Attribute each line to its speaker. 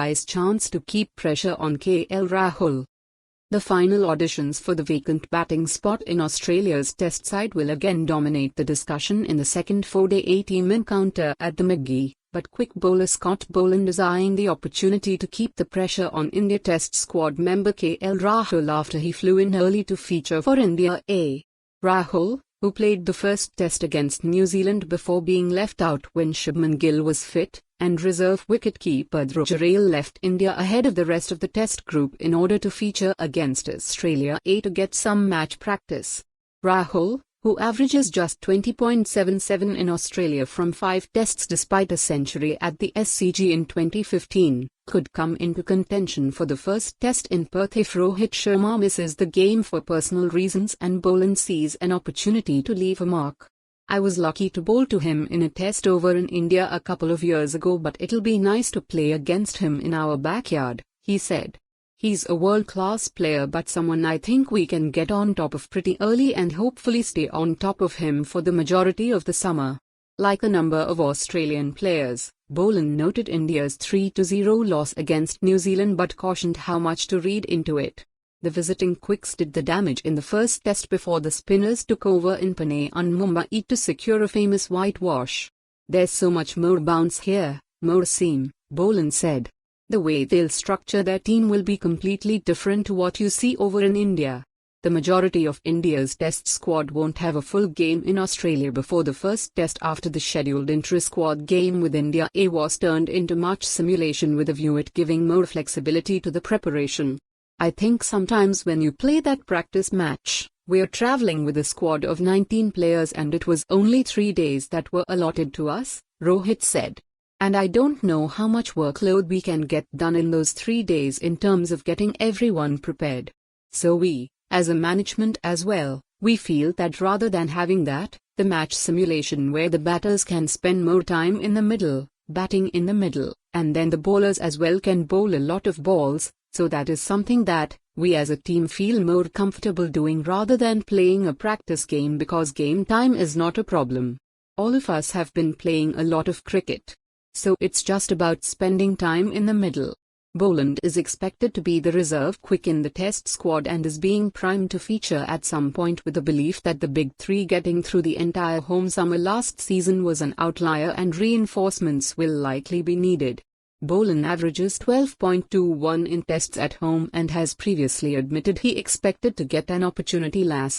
Speaker 1: wise chance to keep pressure on KL Rahul. The final auditions for the vacant batting spot in Australia's Test side will again dominate the discussion in the second four-day 8-team encounter at the McGee, but quick bowler Scott Boland is eyeing the opportunity to keep the pressure on India Test squad member KL Rahul after he flew in early to feature for India A. Rahul, who played the first Test against New Zealand before being left out when Shubman Gill was fit, and reserve wicketkeeper Dhruv Jurel left India ahead of the rest of the Test group in order to feature against Australia A to get some match practice. Rahul, who averages just 20.77 in Australia from 5 Tests despite a century at the SCG in 2015, could come into contention for the first Test in Perth if Rohit Sharma misses the game for personal reasons and Boland sees an opportunity to leave a mark. "I was lucky to bowl to him in a Test over in India a couple of years ago, but it'll be nice to play against him in our backyard," he said. "He's a world-class player, but someone I think we can get on top of pretty early and hopefully stay on top of him for the majority of the summer." Like a number of Australian players, Boland noted India's 3-0 loss against New Zealand but cautioned how much to read into it. The visiting quicks did the damage in the first Test before the spinners took over in Pune and Mumbai to secure a famous whitewash. "There's so much more bounce here, more seam," Boland said. "The way they'll structure their team will be completely different to what you see over in India." The majority of India's Test squad won't have a full game in Australia before the first Test after the scheduled intra-squad game with India A was turned into match simulation with a view at giving more flexibility to the preparation. "I think sometimes when you play that practice match, we're travelling with a squad of 19 players and it was only 3 days that were allotted to us," Rohit said. "And I don't know how much workload we can get done in those 3 days in terms of getting everyone prepared. So we, as a management as well, we feel that rather than having that, the match simulation where the batters can spend more time in the middle, batting in the middle, and then the bowlers as well can bowl a lot of balls, so that is something that we as a team feel more comfortable doing rather than playing a practice game because game time is not a problem. All of us have been playing a lot of cricket. So it's just about spending time in the middle." Boland is expected to be the reserve quick in the Test squad and is being primed to feature at some point with the belief that the big three getting through the entire home summer last season was an outlier and reinforcements will likely be needed. Boland averages 12.21 in Tests at home and has previously admitted he expected to get an opportunity last